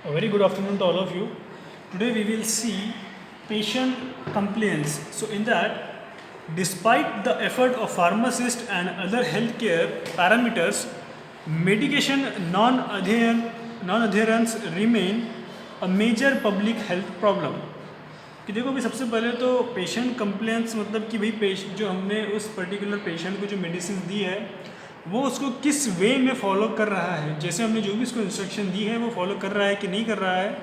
A very good afternoon to all of you. Today we will see patient compliance. So in that, despite the effort of pharmacists and other healthcare parameters, medication non-adherence remain a major public health problem. कि देखो भाई सबसे पहले तो patient complaints मतलब कि भाई जो हमने उस पर्टिकुलर पेशेंट को जो मेडिसिन दी है वो उसको किस वे में फॉलो कर रहा है, जैसे हमने जो भी उसको इंस्ट्रक्शन दी है वो फॉलो कर रहा है कि नहीं कर रहा है,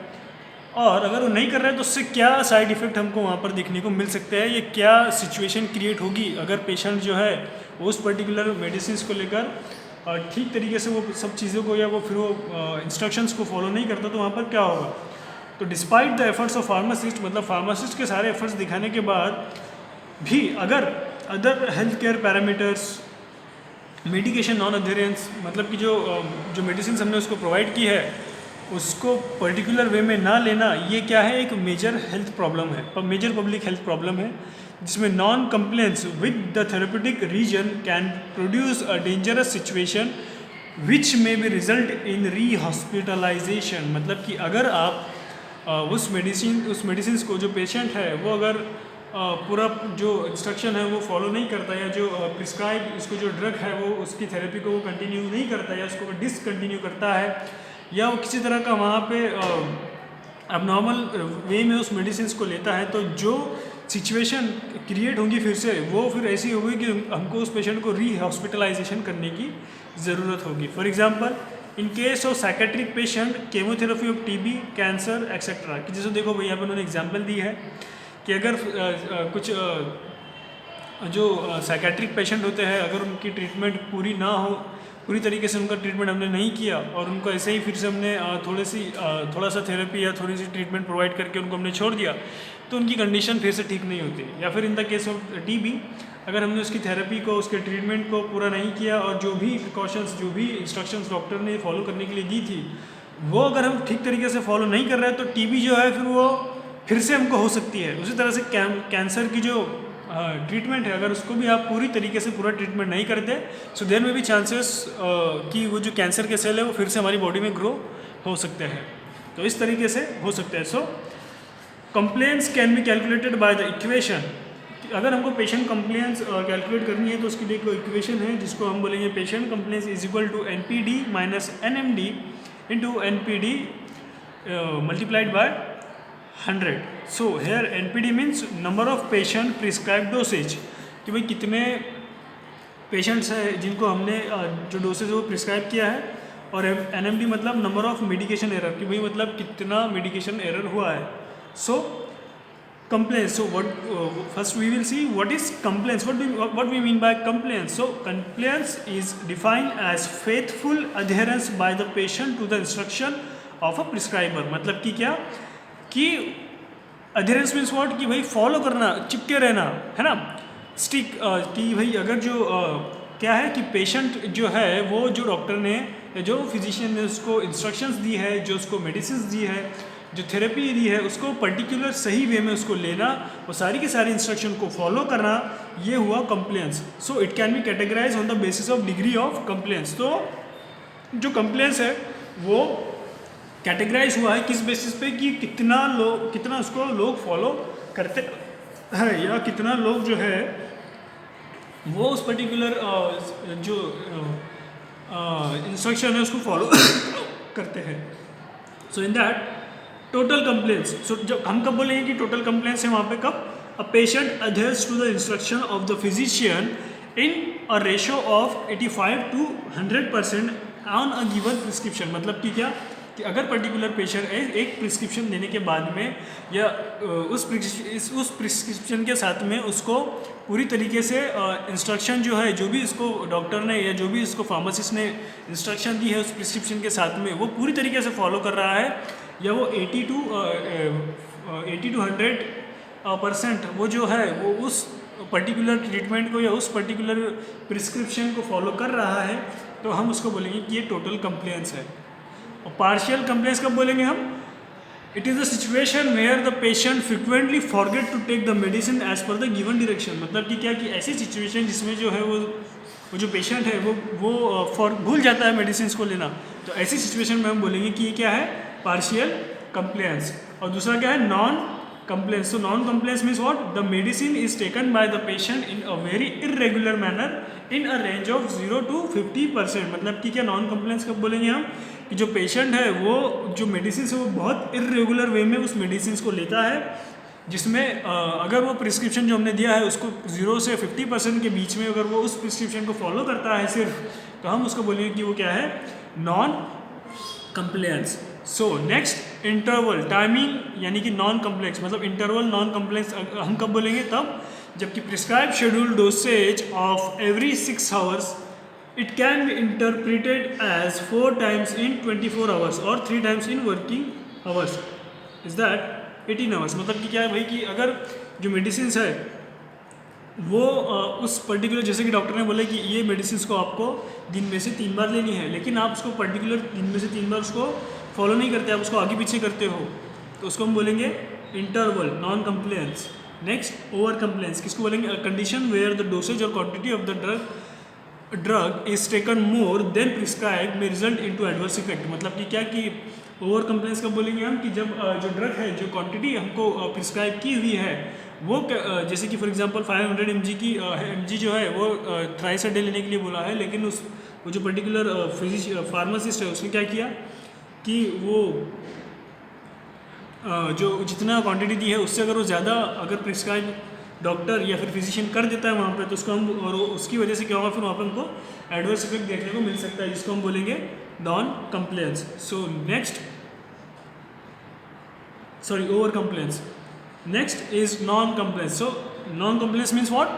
और अगर वो नहीं कर रहा है तो उससे क्या साइड इफ़ेक्ट हमको वहाँ पर देखने को मिल सकता है, ये क्या सिचुएशन क्रिएट होगी अगर पेशेंट जो है वो उस पर्टिकुलर मेडिसिन को लेकर ठीक तरीके से वो सब चीज़ों को या वो फिर वो इंस्ट्रक्शंस को फॉलो नहीं करता तो वहाँ पर क्या होगा। तो despite the efforts of pharmacist मतलब फार्मासिस्ट के सारे एफर्ट्स दिखाने के बाद भी अगर other health care parameters medication non adherence मतलब कि जो मेडिसिन हमने उसको प्रोवाइड की है उसको पर्टिकुलर वे में ना लेना, ये क्या है, एक मेजर हेल्थ प्रॉब्लम है, मेजर पब्लिक हेल्थ प्रॉब्लम है, जिसमें non compliance with the therapeutic regimen can produce a dangerous situation which may be result in rehospitalization. मतलब कि अगर आप उस मेडिसिन को जो पेशेंट है वो अगर पूरा जो इंस्ट्रक्शन है वो फॉलो नहीं करता या जो प्रिस्क्राइब इसको जो ड्रग है वो उसकी थेरेपी को वो कंटिन्यू नहीं करता या उसको डिसकंटिन्यू करता है या वो किसी तरह का वहाँ पे अब नॉर्मल वे में उस मेडिसिन को लेता है, तो जो सिचुएशन क्रिएट होगी फिर से वो फिर ऐसी होगी कि हमको उस पेशेंट को री हॉस्पिटलाइजेशन करने की ज़रूरत होगी। For example in case of psychiatric patient chemotherapy of TB cancer etcetera, कि जैसे देखो भाई यहाँ पर उन्होंने एग्जांपल दी है कि अगर कुछ जो साइकेट्रिक पेशेंट होते हैं अगर उनकी ट्रीटमेंट पूरी ना हो, पूरी तरीके से उनका ट्रीटमेंट हमने नहीं किया और उनको ऐसे ही फिर से हमने थोड़ा सा थेरेपी या थोड़ी सी ट्रीटमेंट प्रोवाइड करके उनको हमने छोड़ दिया तो उनकी कंडीशन फिर से ठीक नहीं होती। या फिर in the case of TB अगर हमने उसकी थेरेपी को उसके ट्रीटमेंट को पूरा नहीं किया और जो भी प्रिकॉशंस जो भी इंस्ट्रक्शंस डॉक्टर ने फॉलो करने के लिए दी थी वो अगर हम ठीक तरीके से फॉलो नहीं कर रहे हैं तो टीबी जो है फिर वो फिर से हमको हो सकती है। उसी तरह से कैंसर की जो ट्रीटमेंट है अगर उसको भी आप पूरी तरीके से पूरा ट्रीटमेंट नहीं करते so there may be chances कि वो जो कैंसर के सेल है वो फिर से हमारी बॉडी में ग्रो हो सकते हैं। तो इस तरीके से हो सकता है। So complaints can be calculated by the equation. अगर हमको पेशेंट कंप्लेंट्स कैलकुलेट करनी है तो उसकी एक इक्वेशन है जिसको हम बोलेंगे patient compliance is equal to NPD minus NMD into NPD multiplied by 100। So here NPD means number of patient prescribe dosage, कि भाई कितने पेशेंट्स हैं जिनको हमने जो डोसेज वो प्रिस्क्राइब किया है, और NMD मतलब नंबर ऑफ मेडिकेशन एरर, कि भाई मतलब कितना मेडिकेशन एरर हुआ है। सो complaints, so what first we will see what is complaints, what we mean by complaints. So complaints is defined as faithful adherence by the patient to the instruction of a prescriber। मतलब कि क्या कि adherence means what, कि भाई follow करना, चिपके रहना है ना, स्टिक, कि भाई अगर जो क्या है कि पेशेंट जो है वो जो डॉक्टर ने जो फिजिशियन ने उसको इंस्ट्रक्शंस दी है, जो उसको मेडिसिन दी है, जो थेरेपी दी है, उसको पर्टिकुलर सही वे में उसको लेना, वो सारी की सारी इंस्ट्रक्शन को फॉलो करना, ये हुआ compliance. So it can be categorise on the basis of degree of compliance. तो जो कंप्लेंस है वो कैटेगराइज हुआ है किस बेसिस पे कि कितना उसको लोग फॉलो करते हैं या कितना लोग जो है वो उस पर्टिकुलर जो इंस्ट्रक्शन है उसको फॉलो करते हैं। सो इन दैट टोटल कंप्लेंट्स, सो जब हम कब बोलेंगे कि टोटल कंप्लेंट्स है वहाँ पे कब, a patient adheres to the instruction of the physician in a ratio of 85 to 100% on a given prescription. मतलब कि क्या कि अगर पर्टिकुलर पेशेंट एक प्रिस्क्रिप्शन देने के बाद में या उस प्रिस्क्रिप्शन के साथ में उसको पूरी तरीके से इंस्ट्रक्शन जो है, जो भी इसको डॉक्टर ने या जो भी इसको फार्मासिस्ट ने इंस्ट्रक्शन दी है उस प्रिस्क्रिप्शन के साथ में वो पूरी तरीके से फॉलो कर रहा है, या वो 80 to 100% वो जो है वो उस पर्टिकुलर ट्रीटमेंट को या उस पर्टिकुलर प्रिस्क्रिप्शन को फॉलो कर रहा है, तो हम उसको बोलेंगे कि ये टोटल कंप्लेंस है। और पार्शियल कंप्लेंस कब बोलेंगे हम, it is the situation where the patient frequently forget to take the medicine as per the given direction. मतलब कि क्या कि ऐसी सिचुएशन जिसमें जो है वो जो पेशेंट है वो भूल जाता है मेडिसिन को लेना, तो ऐसी सिचुएशन में हम बोलेंगे कि ये क्या है, पार्शियल कंप्लेंस, और दूसरा क्या है नॉन कंप्लेंस। तो non compliance means what, the medicine is taken by the patient in a very irregular manner in a range of 0 to 50%। मतलब कि क्या नॉन कंप्लेंस कब बोलेंगे हम, कि जो पेशेंट है वो जो मेडिसिन है वो बहुत इरेगुलर वे में उस मेडिसिन को लेता है, जिसमें अगर वो प्रिस्क्रिप्शन जो हमने दिया है उसको 0 से 50% के बीच में अगर वो उस प्रिस्क्रिप्शन को फॉलो करता है सिर्फ, तो हम उसको बोलेंगे कि वो क्या है, non compliance. So next interval timing, यानी कि नॉन कम्प्लेक्स मतलब इंटरवल नॉन कम्प्लेक्स हम कब बोलेंगे, तब जबकि prescribe schedule dosage of every 6 hours it can be interpreted as 4 times in 24 hours और 3 times in working hours, is that 18 hours. मतलब कि क्या है भाई कि अगर जो मेडिसिन है वो उस पर्टिकुलर, जैसे कि डॉक्टर ने बोला कि ये मेडिसिन को आपको दिन में से 3 बार लेनी है, लेकिन आप उसको पर्टिकुलर दिन में से 3 बार उसको फॉलो नहीं करते, आप उसको आगे पीछे करते हो, तो उसको हम बोलेंगे interval non compliance. Next over compliance, किसको बोलेंगे, कंडीशन वेयर द डोसेज और quantity of the drug is taken more than prescribe में रिजल्ट इनटू एडवर्स इफेक्ट। मतलब कि क्या कि ओवर कंप्लेंस कब बोलेंगे हम, कि जब जो ड्रग है जो क्वांटिटी हमको प्रिस्क्राइब की हुई है वो जैसे कि फॉर एग्जांपल 500 mg की mg जो है वो थ्राइस अ डे लेने के लिए बोला है, लेकिन वो जो पर्टिकुलर फार्मासिस्ट है उसने क्या किया कि वो जो जितना क्वांटिटी दी है उससे अगर वो ज़्यादा अगर प्रिस्क्राइब डॉक्टर या फिर फिजिशियन कर देता है वहाँ पे, तो उसको हम, और उसकी वजह से क्या होगा, फिर वहाँ पे हमको एडवर्स इफेक्ट देखने को मिल सकता है, जिसको हम बोलेंगे non compliance. So next over compliance. Next is non compliance. So non compliance means what,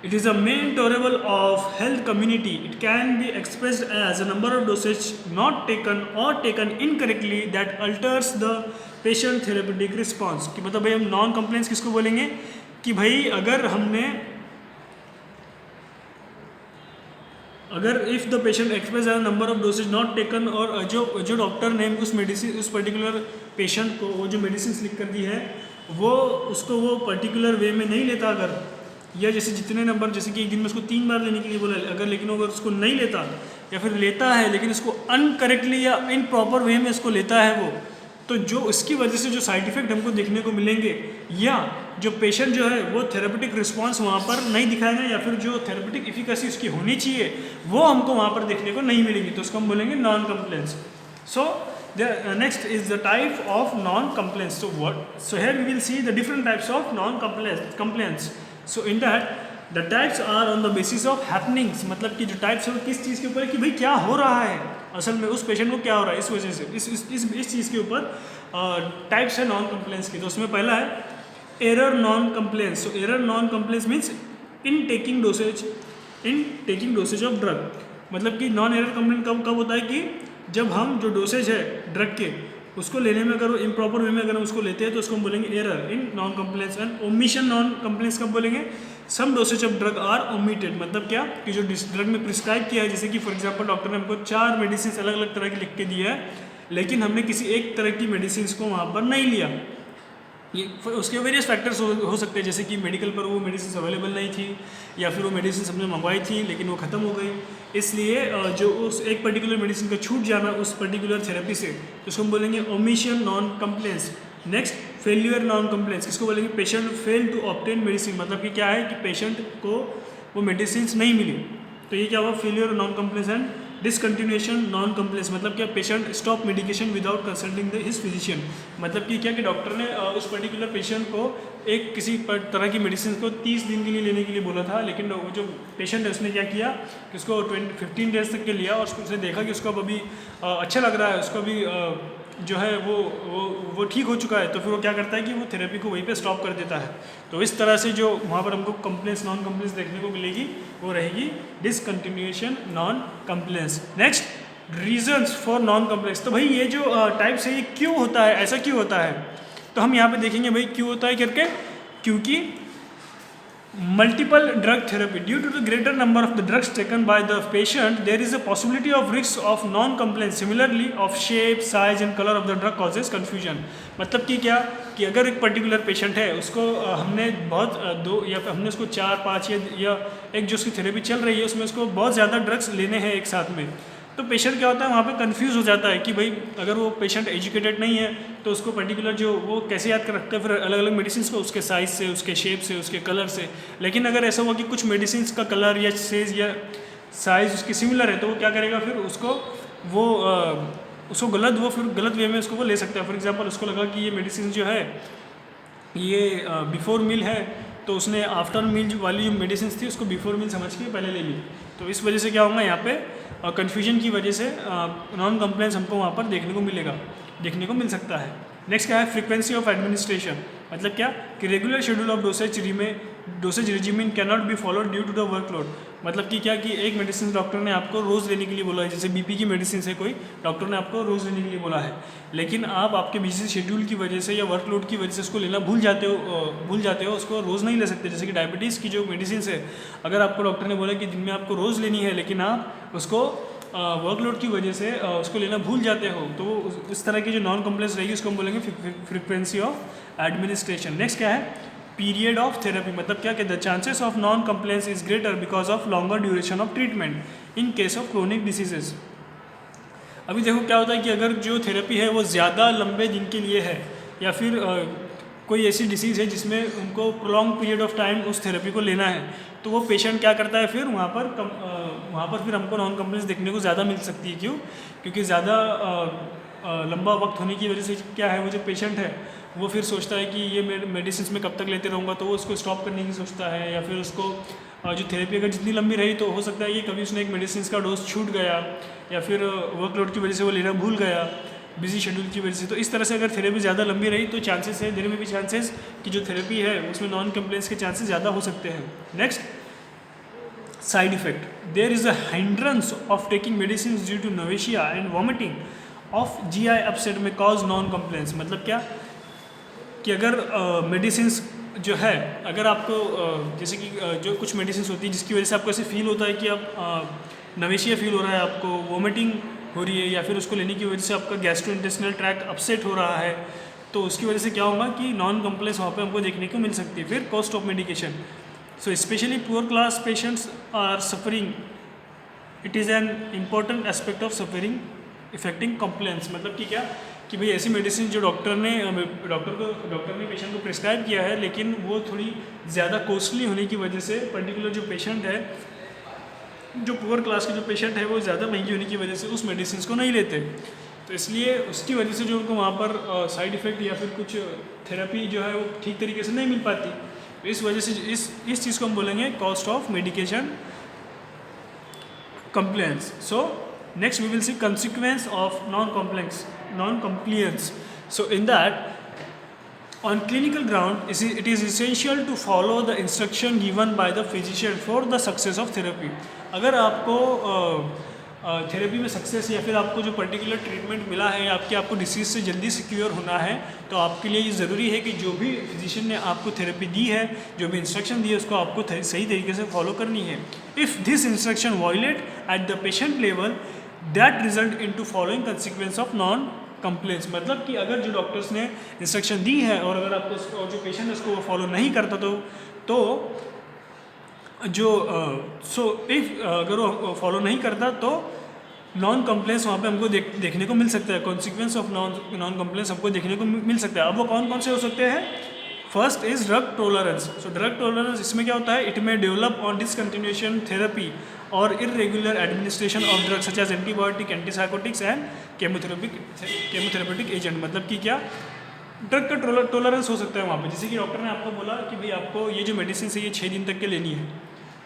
it is a main tolerable of health community. It can be expressed as a number of dosage not taken or taken incorrectly that alters the patient therapeutic response। कि मतलब भाई हम non compliance किसको बोलेंगे, कि भाई अगर if the patient express as number of dosage not taken, और जो डॉक्टर ने उस मेडिसिन उस पर्टिकुलर पेशेंट को वो जो मेडिसिन लिख कर दी है वो उसको वो पर्टिकुलर वे में नहीं लेता, अगर या जैसे जितने नंबर, जैसे कि एक दिन में उसको 3 बार लेने के लिए बोला, अगर लेकिन अगर उसको नहीं लेता या फिर लेता है लेकिन उसको अनकरेक्टली या इन प्रॉपर वे में इसको लेता है वो, तो जो इसकी वजह से जो साइड इफेक्ट हमको देखने को मिलेंगे, या जो पेशेंट जो है वो थेरेपेटिक रिस्पांस वहाँ पर नहीं दिखाएगा, या फिर जो थेरेपेटिक इफिकेसी उसकी होनी चाहिए वो हमको वहाँ पर देखने को नहीं मिलेगी, तो उसको हम बोलेंगे non compliance. So next is the type of non compliance. So here we will see the different types of non compliance. So in that the types are on the basis of happenings. मतलब कि जो types है वो किस चीज़ के ऊपर है, कि भाई क्या हो रहा है असल में उस पेशेंट को, क्या हो रहा है, इस वजह से इस चीज़ के ऊपर टाइप्स है नॉन कंप्लेंस की। तो उसमें पहला है error non compliance. So error non compliance means in taking dosage of drug. मतलब कि नॉन एरर कंप्लेंट कब होता है, कि जब हम जो डोसेज है ड्रग के उसको लेने में अगर इम्प्रॉपर वे में अगर हम उसको लेते हैं तो उसको हम बोलेंगे error in non compliance. And omission non compliance कब बोलेंगे, some dosage of drug are omitted. मतलब क्या, कि जो ड्रग में प्रिस्क्राइब किया है, जैसे कि फॉर एग्जांपल डॉक्टर ने हमको 4 मेडिसिन अलग अलग तरह की लिख के दी है, लेकिन हमने किसी एक तरह की मेडिसिन को वहाँ पर नहीं लिया। ये उसके वेरियस फैक्टर्स हो सकते हैं, जैसे कि मेडिकल पर वो मेडिसिन अवेलेबल नहीं थी, या फिर वो मेडिसिन हमने मंगवाई थी लेकिन वो ख़त्म हो गई, इसलिए जो उस एक पर्टिकुलर मेडिसिन का छूट जाना उस पर्टिकुलर थेरेपी से, तो उसको हम बोलेंगे omission non compliance. Next failure non compliance, किसको बोलेंगे, patient fail to obtain medicine. मतलब कि क्या है कि पेशेंट को वो मेडिसिन नहीं मिली, तो ये क्या हुआ, failure non compliance. And discontinuation non compliance, मतलब क्या, patient stop medication without consulting his physician. मतलब कि क्या कि डॉक्टर ने उस पर्टिकुलर पेशेंट को एक किसी तरह की मेडिसिन को 30 दिन के लिए लेने के लिए बोला था, लेकिन वो जो पेशेंट है उसने क्या किया कि उसको 15 डेज तक के लिया, और उसने देखा कि उसको अब अभी अच्छा लग रहा है, उसको अभी जो है वो ठीक हो चुका है, तो फिर वो क्या करता है कि वो थेरेपी को वहीं पे स्टॉप कर देता है। तो इस तरह से जो वहाँ पर हमको कंप्लेंस नॉन कंप्लेंस देखने को मिलेगी वो रहेगी discontinuation non compliance. Next reasons for non compliance. तो भाई ये जो टाइप्स है ये क्यों होता है, ऐसा क्यों होता है, तो हम यहाँ पे देखेंगे भाई क्यों होता है करके, क्योंकि multiple drug therapy due to the greater number of the drugs taken by the patient there is a possibility of risk of non-compliance similarly of shape size and color of the drug causes confusion। मतलब कि क्या कि अगर एक particular patient है उसको हमने बहुत दो या फिर हमने उसको 4-5 या एक जो उसकी थेरेपी चल रही है उसमें उसको बहुत ज़्यादा ड्रग्स लेने हैं एक साथ में, तो पेशेंट क्या होता है वहाँ पे कंफ्यूज हो जाता है कि भाई अगर वो पेशेंट एजुकेटेड नहीं है तो उसको पर्टिकुलर जो वो कैसे याद कर रखता है फिर अलग अलग मेडिसिन को उसके साइज़ से, उसके शेप से, उसके कलर से। लेकिन अगर ऐसा हुआ कि कुछ मेडिसिन का कलर या सेज या साइज़ उसकी सिमिलर है तो वो क्या करेगा फिर उसको गलत वे में उसको वो ले सकता है। फॉर एग्जांपल उसको लगा कि ये मेडिसिन जो है ये बिफोर मील है तो उसने आफ्टर मील वाली जो मेडिसिन थी उसको बिफोर मील समझ के पहले ले ली। तो इस वजह से क्या होगा यहाँ पे कन्फ्यूजन की वजह से नॉन कंप्लायंस हमको वहाँ पर देखने को मिल सकता है। नेक्स्ट क्या है, फ्रीक्वेंसी ऑफ एडमिनिस्ट्रेशन। मतलब क्या कि regular schedule of dosage regimen can not be followed due to the workload. मतलब कि क्या कि एक मेडिसिन डॉक्टर ने आपको रोज़ लेने के लिए बोला है, जैसे बीपी की मेडिसिन है कोई डॉक्टर ने आपको रोज़ लेने के लिए बोला है, लेकिन आप आपके बिजी शेड्यूल की वजह से या वर्कलोड की वजह से उसको लेना भूल जाते हो उसको रोज़ नहीं ले सकते। जैसे कि डायबिटीज़ की जो मेडिसिन है अगर आपको डॉक्टर ने बोला कि दिन में आपको रोज़ लेनी है लेकिन आप उसको वर्कलोड की वजह से उसको लेना भूल जाते हो तो इस तरह की जो नॉन कंप्लेंस रहेगी उसको हम बोलेंगे फ्रीक्वेंसी ऑफ एडमिनिस्ट्रेशन। नेक्स्ट क्या है, पीरियड ऑफ थेरेपी। मतलब क्या कहते हैं, chances of non compliance is greater because of longer duration of treatment in case of chronic diseases. अभी देखो क्या होता है कि अगर जो थेरेपी है वो ज़्यादा लंबे दिन के लिए है या फिर कोई ऐसी डिसीज़ है जिसमें उनको प्रोलॉन्ग पीरियड ऑफ टाइम उस थेरेपी को लेना है तो वो पेशेंट क्या करता है फिर वहाँ पर फिर हमको नॉन कंप्लेंस देखने को ज़्यादा मिल सकती है। क्योंकि ज़्यादा लंबा वक्त होने की वजह से क्या है वो जो पेशेंट है वो फिर सोचता है कि ये मेडिसिन में कब तक लेते रहूँगा तो वो उसको स्टॉप करने की सोचता है या फिर उसको जो थेरेपी अगर जितनी लंबी रही तो हो सकता है कि कभी उसने एक मेडिसिन का डोज छूट गया या फिर वर्कलोड की वजह से वो लेना भूल गया बिजी शेड्यूल की वजह से। तो इस तरह से अगर थेरेपी ज़्यादा लंबी रही तो चांसेस है देर में भी चांसेस कि जो थेरेपी है उसमें नॉन कंप्लेंस के चांसेस ज़्यादा हो सकते हैं। Next, side effect. There is a hindrance of taking medicine due to nausea and vomiting of GI upset may cause non compliance. मतलब क्या कि अगर मेडिसिन जो है अगर आपको जैसे कि जो कुछ मेडिसिन होती है जिसकी वजह से आपको ऐसे फील होता है कि आप नवेशिया फील हो रहा है, आपको वोमिटिंग हो रही है या फिर उसको लेने की वजह से आपका गैस्ट्रोइंटेस्टिनल ट्रैक्ट अपसेट हो रहा है तो उसकी वजह से क्या होगा कि नॉन कंप्लेंस वहाँ पे हमको देखने को मिल सकती है। फिर cost of medication. So specially poor class patients are suffering, it is an important aspect of suffering affecting compliance. मतलब कि क्या कि भाई ऐसी मेडिसिन जो डॉक्टर ने पेशेंट को प्रिस्क्राइब किया है लेकिन वो थोड़ी ज़्यादा कॉस्टली होने की वजह से पर्टिकुलर जो पेशेंट है, जो पुअर क्लास के जो पेशेंट है वो ज़्यादा महंगी होने की वजह से उस मेडिसिन को नहीं लेते। तो इसलिए उसकी वजह से जो उनको वहाँ पर साइड इफ़ेक्ट या फिर कुछ थेरेपी जो है वो ठीक तरीके से नहीं मिल पाती। तो इस वजह से इस चीज़ को हम बोलेंगे cost of medication compliance. So next we will see consequence of non-compliance. So in that, on clinical ground it is essential to follow the instruction given by the physician for the success of therapy. अगर आपको therapy में success या फिर आपको जो particular treatment मिला है आपको डिसीज़ से जल्दी सिक्योर होना है तो आपके लिए ये ज़रूरी है कि जो भी फिजिशियन ने आपको थेरेपी दी है, जो भी इंस्ट्रक्शन दी है उसको आपको सही तरीके से फॉलो करनी है। If this instruction violate at the patient level that result in to following consequence of non compliance. मतलब कि अगर जो डॉक्टर्स ने इंस्ट्रक्शन दी है और अगर आपको जो पेशेंट है उसको फॉलो नहीं करता तो जो अगर वो फॉलो नहीं करता तो नॉन कंप्लेंस वहाँ पे हमको देखने को मिल सकता है। कॉन्सिक्वेंस ऑफ नॉन कंप्लेंस हमको देखने को मिल सकता है। अब वो कौन कौन से हो सकते हैं? First is drug tolerance. So drug tolerance इसमें क्या होता है, it may develop on discontinuation therapy और irregular administration of drugs such as antibiotic, antipsychotics and chemotherapeutic agent. मतलब कि क्या ड्रग का टॉलरेंस हो सकता है वहाँ पे। जैसे कि डॉक्टर ने आपको बोला कि भाई आपको ये जो मेडिसिन है ये 6 दिन तक के लेनी है।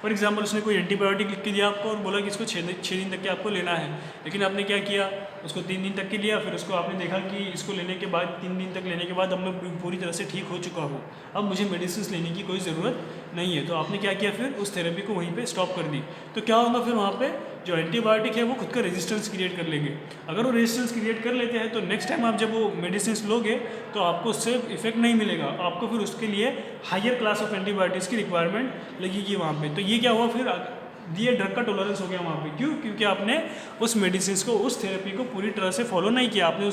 फॉर एग्जाम्पल उसने कोई एंटीबायोटिक लिख के दिया आपको और बोला कि इसको 6 दिन तक के आपको लेना है, लेकिन आपने क्या किया, उसको 3 दिन तक के लिया, फिर उसको आपने देखा कि इसको लेने के बाद 3 दिन तक लेने के बाद अब मैं पूरी तरह से ठीक हो चुका हूँ, अब मुझे मेडिसिन लेने की कोई ज़रूरत नहीं है। तो आपने क्या किया, फिर उस थेरेपी को वहीं पे स्टॉप कर दी। तो क्या होगा फिर वहाँ पे जो एंटीबायोटिक है वो खुद का रेजिस्टेंस क्रिएट कर लेंगे। अगर वो रेजिस्टेंस क्रिएट कर लेते हैं तो नेक्स्ट टाइम आप जब वो मेडिसिन लोगे तो आपको उससे इफेक्ट नहीं मिलेगा, आपको फिर उसके लिए हायर क्लास ऑफ एंटीबायोटिक्स की रिक्वायरमेंट लगेगी वहाँ पे। तो ये क्या हुआ, फिर ये ड्रग का टॉलरेंस हो गया वहाँ पे। क्यों? क्योंकि आपने उस मेडिसिन को, उस थेरेपी को पूरी तरह से फॉलो नहीं किया, आपने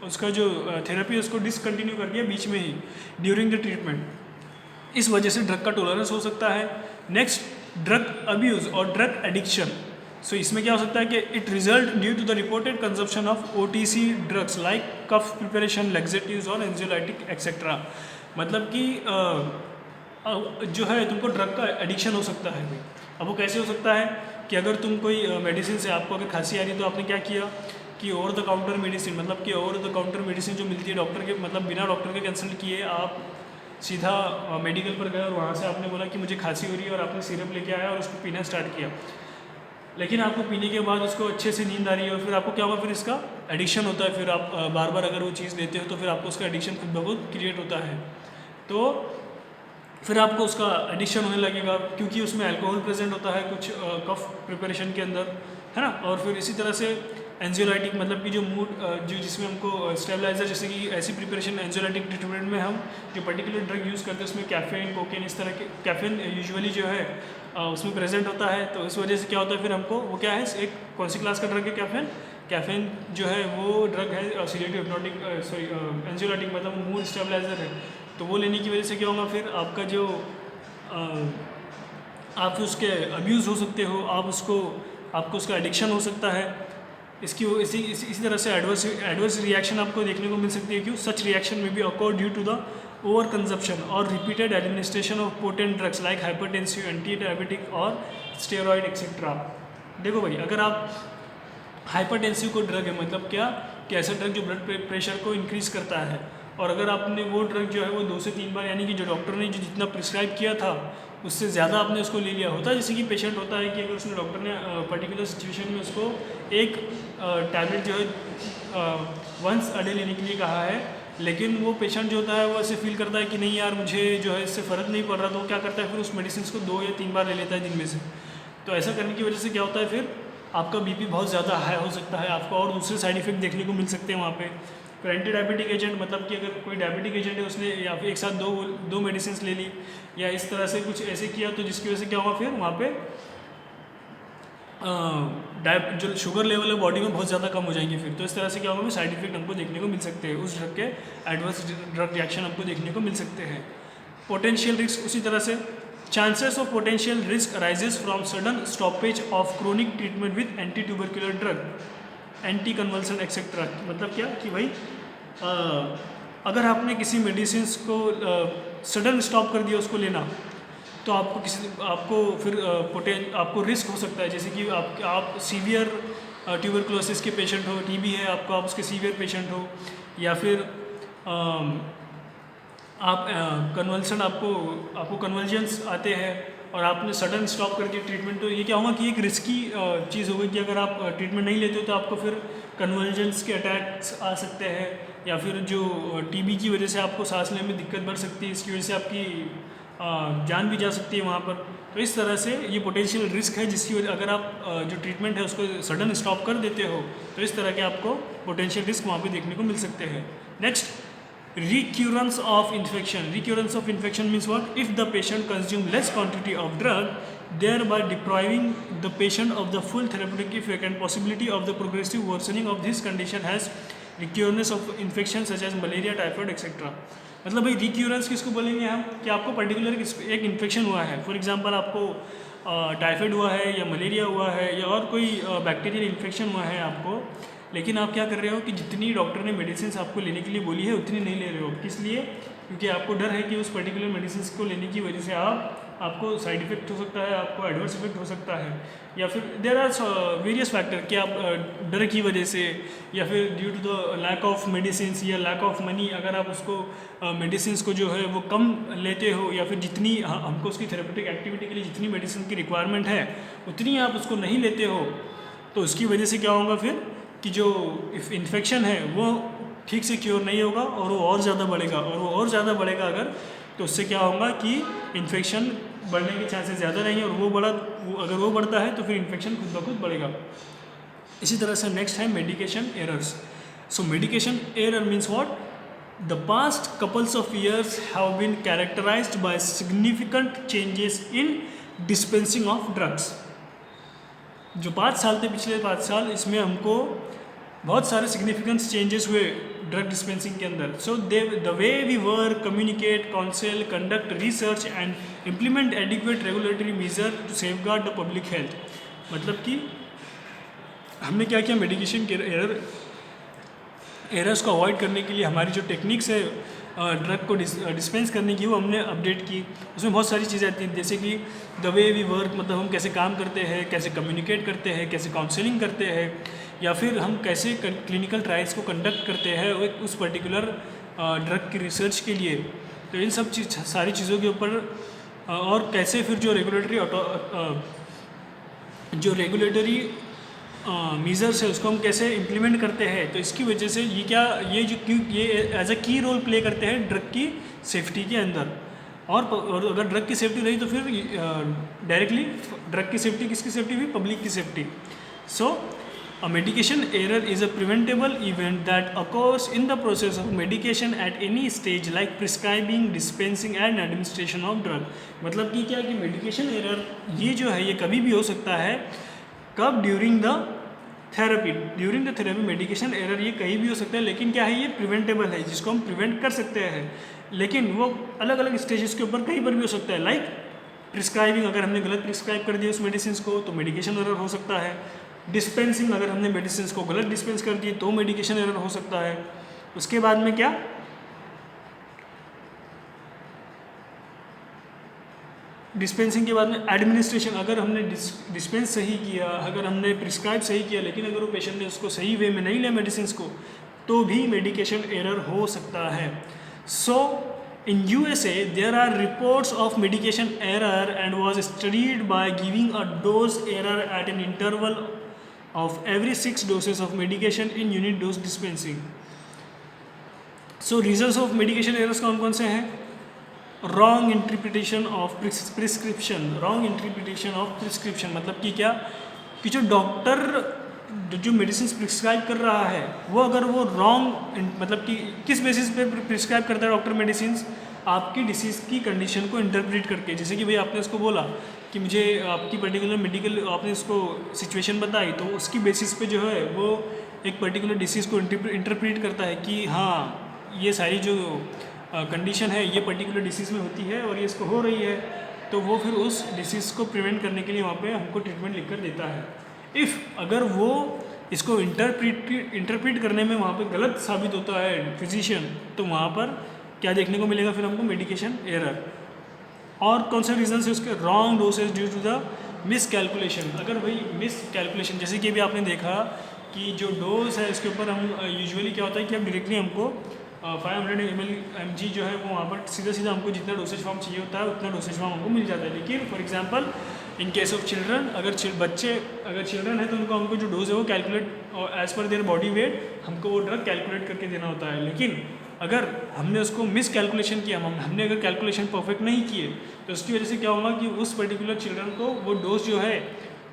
उसका जो थेरेपी उसको डिसकंटिन्यू कर दिया बीच में ही ड्यूरिंग द ट्रीटमेंट। इस वजह से ड्रग का टॉलरेंस हो सकता है। नेक्स्ट, ड्रग अब्यूज़ और ड्रग एडिक्शन। सो इसमें क्या हो सकता है कि it result due to the reported consumption of OTC drugs like cough preparation, laxatives और एंजियोलाइटिक एक्सेट्रा। मतलब कि जो है तुमको ड्रग का एडिक्शन हो सकता है। अब वो कैसे हो सकता है कि अगर तुम कोई मेडिसिन से आपको अगर खांसी आ रही है तो आपने क्या किया कि ओवर द काउंटर मेडिसिन, मतलब कि ओवर द काउंटर मेडिसिन जो मिलती है डॉक्टर के, मतलब बिना डॉक्टर के कंसल्ट किए आप सीधा मेडिकल पर गए और वहाँ से आपने बोला कि मुझे खांसी हो रही है और आपने सिरप लेके आया और उसको पीना स्टार्ट किया। लेकिन आपको पीने के बाद उसको अच्छे से नींद आ रही है और फिर आपको क्या होगा, फिर इसका एडिक्शन होता है। फिर आप बार बार अगर वो चीज़ लेते हो तो फिर आपको उसका एडिक्शन खुद ब खुद क्रिएट होता है। तो फिर आपको उसका एडिक्शन होने लगेगा क्योंकि उसमें अल्कोहल प्रेजेंट होता है कुछ कफ प्रिपरेशन के अंदर, है ना। और फिर इसी तरह से एंजियोलाइटिक, मतलब कि जो मूड जो जिसमें हमको स्टेबलाइजर, जैसे कि ऐसी प्रिपरेशन एंजियोलाइटिक ट्रीटमेंट में हम जो पर्टिकुलर ड्रग यूज़ करते हैं उसमें कैफीन, कोकेन, इस तरह के कैफीन यूजुअली जो है उसमें प्रेजेंट होता है। तो इस वजह से क्या होता है, फिर हमको वो क्या है, एक कौन सी क्लास का ड्रग है कैफीन। कैफीन जो है वो ड्रग है सीडेटिव हिप्नोटिक, सॉरी एंजियोलाइटिक, मतलब मूड स्टेबलाइजर है। तो वो लेने की वजह से क्या होगा, फिर आपका जो आप उसके अब्यूज़ हो सकते हो, आपको उसका एडिक्शन हो सकता है। इसी तरह से एडवर्स रिएक्शन आपको देखने को मिल सकती है। क्यों? Such reaction may be occur due to the over consumption और repeated administration of potent drugs like hypertensive, anti diabetic और स्टेरॉइड एक्सेट्रा। देखो भाई, अगर आप हाइपरटेंसिव को ड्रग है, मतलब क्या कि ऐसा ड्रग जो ब्लड प्रेशर को इंक्रीज़ करता है, और अगर आपने वो ड्रग जो है वो 2 से 3 बार, यानी कि जो डॉक्टर ने जो जितना प्रिस्क्राइब किया था उससे ज़्यादा आपने उसको ले लिया होता है। जैसे कि पेशेंट होता है कि अगर उसने डॉक्टर ने पर्टिकुलर सिचुएशन में उसको एक टैबलेट जो है वंस अ डे लेने के लिए कहा है, लेकिन वो पेशेंट जो होता है वो ऐसे फील करता है कि नहीं यार मुझे जो है इससे फ़र्क नहीं पड़ रहा, तो वो क्या करता है फिर उस मेडिसिन को 2 या 3 बार ले लेता है दिन में से। तो ऐसा करने की वजह से क्या होता है, फिर आपका बीपी बहुत ज़्यादा हाई हो सकता है, आपको और दूसरे साइड इफेक्ट देखने को मिल सकते हैं वहाँ पे। फिर एंटी डायबिटिक एजेंट, मतलब कि अगर कोई डायबिटिक एजेंट है उसने या फिर एक साथ दो मेडिसिन ले ली या इस तरह से कुछ ऐसे किया, तो जिसकी वजह से क्या होगा, फिर वहाँ पे जो शुगर लेवल है बॉडी में बहुत ज़्यादा कम हो जाएंगे। फिर तो इस तरह से क्या होगा, साइड इफेक्ट हमको देखने को मिल सकते हैं, उस ड्रग के एडवर्स ड्रग रिएक्शन हमको देखने को मिल सकते हैं। पोटेंशियल रिस्क, उसी तरह से chances of potential risk arises from sudden stoppage of chronic treatment with anti tubercular drug, anti convulsion etcetera. मतलब क्या कि भाई अगर आपने किसी मेडिसिन को सडन स्टॉप कर दिया उसको लेना, तो आपको फिर आपको रिस्क हो सकता है, जैसे कि आप सीवियर ट्यूबरकुलोसिस के पेशेंट हो, टीबी है आपको, आप उसके सीवियर पेशेंट हो, या फिर आप कन्वल्सन आपको कन्वल्जन्स आते हैं और आपने सडन स्टॉप कर दिया ट्रीटमेंट, तो ये क्या होगा कि एक रिस्की चीज़ होगी कि अगर आप ट्रीटमेंट नहीं लेते हो तो आपको फिर कन्वल्जन्स के अटैक्स आ सकते हैं, या फिर जो टीबी की वजह से आपको सांस लेने में दिक्कत बढ़ सकती है, इसकी वजह से आपकी जान भी जा सकती है वहाँ पर। तो इस तरह से ये पोटेंशियल रिस्क है जिसकी वजह अगर आप जो ट्रीटमेंट है उसको सडन स्टॉप कर देते हो तो इस तरह के आपको पोटेंशियल रिस्क वहाँ पे देखने को मिल सकते हैं। Next, recurrence of infection. Recurrence of infection means what? If the patient consume less quantity of drug, thereby depriving the patient of the full therapeutic effect and possibility of the progressive worsening of this condition has recurrence of infection such as malaria, typhoid, etc. मतलब भाई रिक्यूरेंस किसको बोलेंगे हम, कि आपको particular एक infection हुआ है, फॉर एग्जांपल आपको टाइफाइड हुआ है या मलेरिया हुआ है या और कोई बैक्टीरियल इन्फेक्शन हुआ है आपको, लेकिन आप क्या कर रहे हो कि जितनी डॉक्टर ने मेडिसिन आपको लेने के लिए बोली है उतनी नहीं ले रहे हो। किस लिए? क्योंकि आपको डर है कि उस पर्टिकुलर मेडिसिन को लेने की वजह से आपको साइड इफेक्ट हो सकता है, आपको एडवर्स इफेक्ट हो सकता है, या फिर देयर आर वेरियस फैक्टर कि आप डर की वजह से या फिर due to the lack of medicine या लैक ऑफ मनी, अगर आप उसको मेडिसिन को जो है वो कम लेते हो या फिर जितनी हमको उसकी थेरेपेटिक एक्टिविटी के लिए जितनी मेडिसिन की रिक्वायरमेंट है उतनी आप उसको नहीं लेते हो, तो उसकी वजह से क्या होगा फिर कि जो इन्फेक्शन है वो ठीक से क्योर नहीं होगा और वो और ज़्यादा बढ़ेगा, और वो और ज़्यादा बढ़ेगा अगर, तो उससे क्या होगा कि इन्फेक्शन बढ़ने के चांसेस ज़्यादा रहेंगे, और अगर वो बढ़ता है तो फिर इन्फेक्शन खुद ब खुद बढ़ेगा। इसी तरह से नेक्स्ट है medication errors. So medication error means what? The past couples of years have been characterised by significant changes in dispensing of drugs. जो 5 साल थे, पिछले 5 साल, इसमें हमको बहुत सारे सिग्निफिकेंट चेंजेस हुए ड्रग डिस्पेंसिंग के अंदर। So the way we work, communicate, counsel, conduct research and implement adequate regulatory measure to safeguard the public health. मतलब कि हमने क्या किया, मेडिकेशन के एरर्स को अवॉइड करने के लिए हमारी जो टेक्निक्स है ड्रग को डिस्पेंस करने की, वो हमने अपडेट की। उसमें बहुत सारी चीज़ें आती हैं, जैसे कि द वे वी वर्क, मतलब हम कैसे काम करते हैं, कैसे कम्युनिकेट करते हैं, कैसे काउंसलिंग करते हैं, या फिर हम कैसे क्लिनिकल ट्रायल्स को कंडक्ट करते हैं उस पर्टिकुलर ड्रग की रिसर्च के लिए। तो इन सब सारी चीज़ों के ऊपर और कैसे फिर जो रेगुलेटरी मीज़र्स है उसको हम कैसे इम्प्लीमेंट करते हैं। तो इसकी वजह से ये एज अ की रोल प्ले करते हैं ड्रग की सेफ्टी के अंदर। और अगर ड्रग की सेफ्टी रही तो फिर डायरेक्टली ड्रग की सेफ्टी किसकी सेफ्टी हुई, पब्लिक की safety. So a medication error is a preventable event that occurs in the process of medication at any stage like prescribing, dispensing and administration of drug। मतलब कि क्या कि medication error ये जो है ये कभी भी हो सकता है, कब, during the therapy medication error ये कहीं भी हो सकता है, लेकिन क्या है ये प्रिवेंटेबल है, जिसको हम प्रिवेंट कर सकते हैं। लेकिन वो अलग अलग स्टेजेस के ऊपर कहीं पर भी हो सकता है। लाइक प्रिस्क्राइबिंग, अगर हमने गलत प्रिस्क्राइब कर दिया उस मेडिसिन को तो मेडिकेशन एरर हो सकता है। डिस्पेंसिंग, अगर हमने मेडिसिन को गलत डिस्पेंस कर दिए तो मेडिकेशन एरर हो सकता है। उसके बाद में क्या, डिस्पेंसिंग के बाद में एडमिनिस्ट्रेशन, अगर हमने डिस्पेंस सही किया, अगर हमने प्रिस्क्राइब सही किया, लेकिन अगर वो पेशेंट ने उसको सही वे में नहीं लिया मेडिसिन को, तो भी मेडिकेशन एरर हो सकता है। सो in USA there are reports of medication error and was studied by giving a dose error at an interval of every 6 doses of medication in unit dose dispensing। so reasons of medication errors कौन कौन से हैं? Wrong interpretation of prescription, मतलब कि क्या कि जो doctor जो मेडिसिन प्रिस्क्राइब कर रहा है वो अगर वो रॉन्ग, मतलब कि किस बेसिस पे प्रिस्क्राइब करता है डॉक्टर मेडिसिन, आपकी डिसीज़ की कंडीशन को इंटरप्रेट करके। जैसे कि भाई आपने उसको बोला कि मुझे आपकी पर्टिकुलर मेडिकल, आपने उसको सिचुएशन बताई, तो उसकी बेसिस पे जो है वो एक पर्टिकुलर डिसीज़ को इंटरप्रेट करता है कि हाँ ये सारी जो कंडीशन है ये पर्टिकुलर डिसीज़ में होती है और ये इसको हो रही है, तो वो फिर उस डिसीज़ को प्रिवेंट करने के लिए वहाँ पे हमको ट्रीटमेंट लिख कर देता है। इफ़ अगर वो इसको इंटरप्रेट करने में वहाँ पे गलत साबित होता है फिजिशियन, तो वहाँ पर क्या देखने को मिलेगा फिर हमको, मेडिकेशन एरर। और कौन से रीज़न है उसके? Wrong dosage due to the miscalculation. अगर भाई मिस कैलकुलेशन, जैसे कि अभी आपने देखा कि जो डोज है इसके ऊपर हम यूजुअली क्या होता है कि अब डायरेक्टली हमको 500 mg जो है वो वहाँ पर सीधा हमको जितना डोसेज फॉर्म चाहिए होता है उतना डोसेज फॉर्म हमको मिल जाता है। लेकिन for example in case of children, अगर चिल्ड्रन है तो हमको जो डोज है वो calculate as per their body weight हमको वो ड्रग कैलकुलेट करके देना होता है। लेकिन अगर हमने उसको मिस कैलकुलेशन किया, हमने अगर कैलकुलेशन परफेक्ट नहीं किए, तो उसकी वजह से क्या होगा कि उस पर्टिकुलर चिल्ड्रन को वो डोज जो है,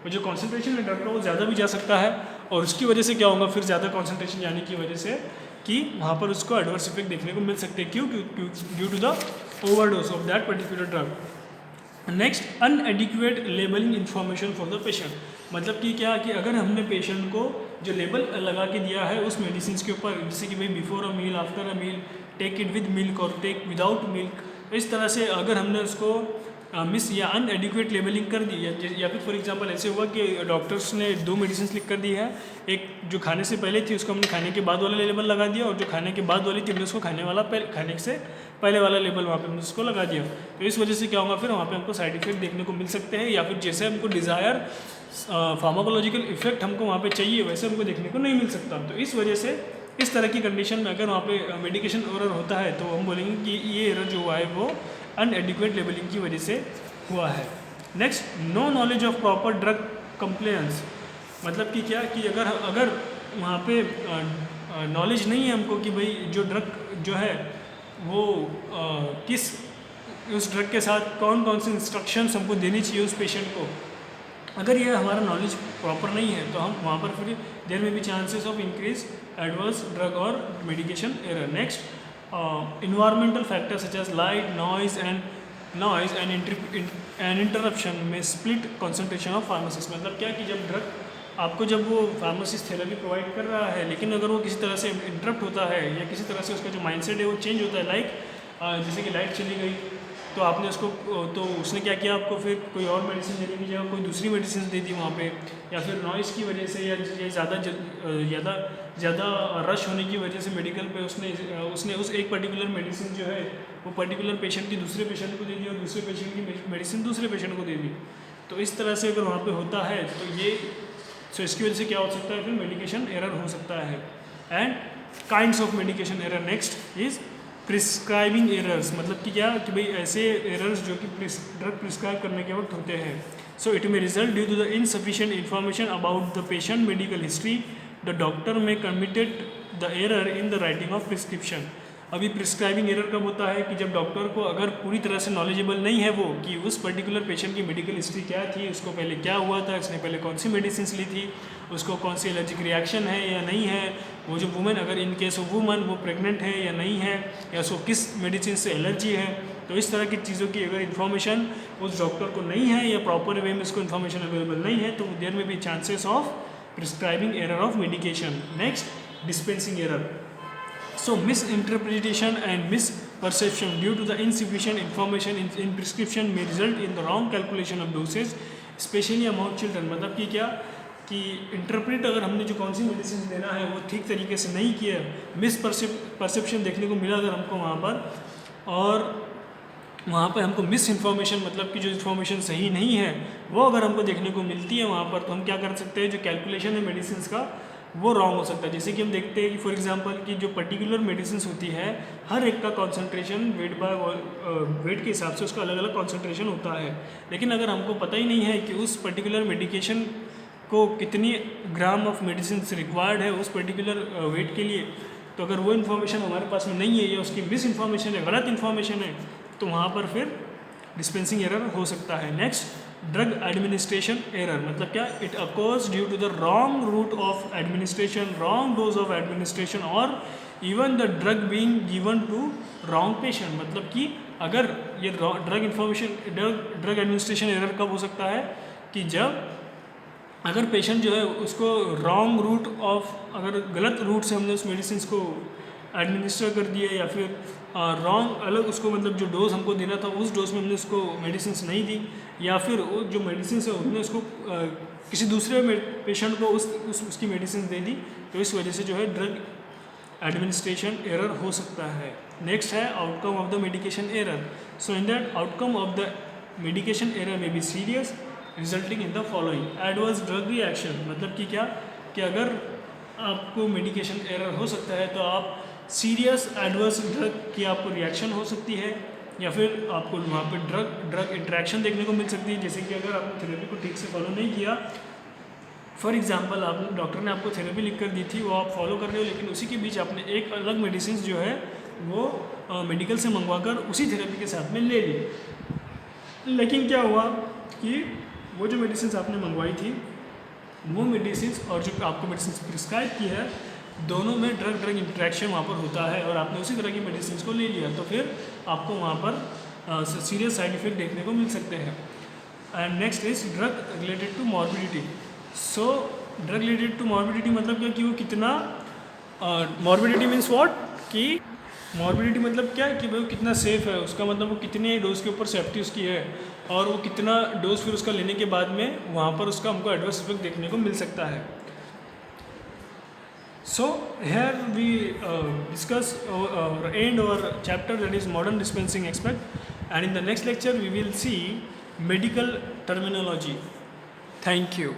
वो जो कॉन्सेंट्रेशन है ड्रग का वो ज़्यादा भी जा सकता है, और उसकी वजह से क्या होगा फिर ज़्यादा कॉन्सेंट्रेशन जाने की वजह से कि वहाँ पर उसको एडवर्स इफेक्ट देखने को मिल सकते हैं। क्यों? Due to the overdose of that particular drug. Next, inadequate labelling information for the patient. मतलब कि क्या कि अगर हमने पेशेंट को जो लेबल लगा के दिया है उस मेडिसिन के ऊपर, जैसे कि भाई before a meal, after a meal, take it with milk और टेक विदाउट मिल्क, इस तरह से अगर हमने उसको मिस या अनएडिक्वेट लेबलिंग कर दी, या फिर फॉर एग्जांपल ऐसे हुआ कि डॉक्टर्स ने 2 मेडिसिन लिख कर दी है, एक जो खाने से पहले थी उसको हमने खाने के बाद वाला लेबल लगा दिया, और जो खाने के बाद वाली थी हमने उसको खाने से पहले वाला लेबल वहाँ पे हमने उसको लगा दिया। तो इस वजह से क्या होगा फिर वहाँ पे हमको साइड इफेक्ट देखने को मिल सकते हैं, या फिर जैसे हमको डिज़ायर फार्माकोलॉजिकल इफेक्ट हमको वहाँ पे चाहिए वैसे हमको देखने को नहीं मिल सकता। तो इस वजह से इस तरह की कंडीशन में अगर वहाँ पे मेडिकेशन एरर होता है तो हम बोलेंगे कि ये एरर जो हुआ है वो अनएडिक्वेट लेबलिंग की वजह से हुआ है। Next, no knowledge of proper drug compliance. मतलब कि क्या कि अगर वहाँ पे नॉलेज नहीं है हमको कि भाई जो ड्रग जो है वो किस उस ड्रग के साथ कौन कौन से इंस्ट्रक्शंस हमको देनी चाहिए उस पेशेंट को, अगर ये हमारा नॉलेज प्रॉपर नहीं है तो हम वहाँ पर फिर there may be chances of increase adverse drug और medication error. Next, environmental factors such as light, noise and interruption may split concentration of pharmacist. मतलब क्या कि जब वो फार्मासिस्ट थेरेपी प्रोवाइड कर रहा है, लेकिन अगर वो किसी तरह से इंटरप्ट होता है या किसी तरह से उसका जो माइंडसेट है वो चेंज होता है, लाइक जैसे कि लाइट चली गई तो आपने उसको, तो उसने क्या किया, आपको फिर कोई और मेडिसिन देने की जगह कोई दूसरी मेडिसिन दे दी वहाँ पे, या फिर नॉइज़ की वजह से या ज़्यादा रश होने की वजह से मेडिकल पे उसने उस एक पर्टिकुलर मेडिसिन जो है वो पर्टिकुलर पेशेंट की दूसरे पेशेंट को दे दी और दूसरे पेशेंट की मेडिसिन दूसरे पेशेंट को दे दी। तो इस तरह से अगर वहाँ पे होता है तो इसकी वजह से क्या हो सकता है, फिर मेडिकेशन एरर हो सकता है। And kinds of medication error, next is prescribing errors, मतलब कि क्या कि भाई ऐसे एरर्स जो कि ड्रग प्रिस्क्राइब करने के वक्त होते हैं। So it may result due to the insufficient information about the patient medical history, the doctor may committed the error in the writing of prescription. अभी प्रिस्क्राइबिंग एरर कब होता है कि जब डॉक्टर को अगर पूरी तरह से नॉलेजेबल नहीं है वो कि उस पर्टिकुलर पेशेंट की मेडिकल हिस्ट्री क्या थी, उसको पहले क्या हुआ था, इसने पहले कौन सी मेडिसिन ली थी, उसको कौन सी एलर्जिक रिएक्शन है या नहीं है, वो जो वुमेन, अगर इन केस ऑफ वुमन वो प्रेग्नेंट है या नहीं है, या उसको किस मेडिसिन से एलर्जी है। तो इस तरह की चीज़ों की अगर इन्फॉर्मेशन उस डॉक्टर को नहीं है या प्रॉपर वे में इसको इन्फॉर्मेशन अवेलेबल नहीं है, तो देयर में B chances of prescribing error of medication. Next, dispensing error. So misinterpretation and misperception due to the insufficient information in prescription may result in the wrong calculation of doses, especially among children। मतलब कि क्या कि interpret अगर हमने जो कौन सी medicine देना है वो ठीक तरीके से नहीं किया, परसेप्शन देखने को मिला अगर हमको वहाँ पर, और वहाँ पर हमको मिस इन्फॉर्मेशन, मतलब कि जो इन्फॉर्मेशन सही नहीं है वो अगर हमको देखने को मिलती है वहाँ पर, तो हम क्या कर सकते हैं, जो कैलकुलेशन है मेडिसिन का वो रॉन्ग हो सकता है। जैसे कि हम देखते हैं कि फॉर एग्जांपल कि जो पर्टिकुलर मेडिसिन होती है हर एक का कॉन्सेंट्रेशन वेट के हिसाब से उसका अलग अलग कॉन्सेंट्रेशन होता है, लेकिन अगर हमको पता ही नहीं है कि उस पर्टिकुलर मेडिकेशन को कितनी ग्राम ऑफ मेडिसिन रिक्वायर्ड है उस पर्टिकुलर वेट के लिए, तो अगर वो इन्फॉर्मेशन हमारे पास में नहीं है या उसकी मिस इन्फॉर्मेशन है, गलत इन्फॉर्मेशन है, तो वहाँ पर फिर डिस्पेंसिंग एरर हो सकता है। नेक्स्ट, ड्रग एडमिनिस्ट्रेशन एरर, मतलब क्या, it occurs due to the wrong route of administration, wrong dose of administration, और even the drug being given to wrong patient. मतलब कि अगर ये ड्रग एडमिनिस्ट्रेशन एरर कब हो सकता है कि जब अगर पेशेंट जो है उसको रॉन्ग रूट ऑफ, अगर गलत रूट से हमने उस मेडिसिन को एडमिनिस्टर कर दिया, या फिर रॉन्ग अलग उसको, मतलब जो डोज हमको देना था उस डोज में हमने उसको मेडिसिन नहीं दी, या फिर वो जो मेडिसिन है उसने उसको किसी दूसरे पेशेंट को उसकी मेडिसिन दे दी, तो इस वजह से जो है ड्रग एडमिनिस्ट्रेशन एरर हो सकता है। नेक्स्ट है outcome of the medication error. So in that outcome of the medication error may be serious resulting in the following, adverse drug reaction, मतलब कि क्या कि अगर आपको मेडिकेशन एरर हो सकता है तो आप सीरियस एडवर्स ड्रग की आपको रिएक्शन हो सकती है, या फिर आपको वहाँ पे ड्रग इंटरेक्शन देखने को मिल सकती है। जैसे कि अगर आपने थेरेपी को ठीक से फॉलो नहीं किया, फॉर एग्जांपल आप डॉक्टर ने आपको थेरेपी लिख कर दी थी, वो आप फॉलो कर रहे हो, लेकिन उसी के बीच आपने एक अलग मेडिसिन जो है वो मेडिकल से मंगवा कर उसी थेरेपी के साथ में ले ली, लेकिन क्या हुआ कि वो जो मेडिसिन आपने मंगवाई थी वो मेडिसिन और जो आपको मेडिसिन प्रिस्क्राइब की है, दोनों में ड्रग इंटरेक्शन वहाँ पर होता है, और आपने उसी तरह की मेडिसिन को ले लिया, तो फिर आपको वहाँ पर सीरियस साइड इफेक्ट देखने को मिल सकते हैं। And next is drug related to morbidity. So drug related to morbidity मतलब क्या कि वो कितना, मॉर्बिडिटी मीन्स व्हाट, कि मॉर्बिडिटी मतलब क्या कि भाई वो कितना सेफ़ है, उसका मतलब वो कितने डोज के ऊपर सेफ्टी उसकी है, और वो कितना डोज फिर उसका लेने के बाद में वहाँ पर उसका हमको एडवर्स इफेक्ट देखने को मिल सकता है। So here we discuss or end our chapter, that is modern dispensing aspect, and in the next lecture we will see medical terminology. Thank you.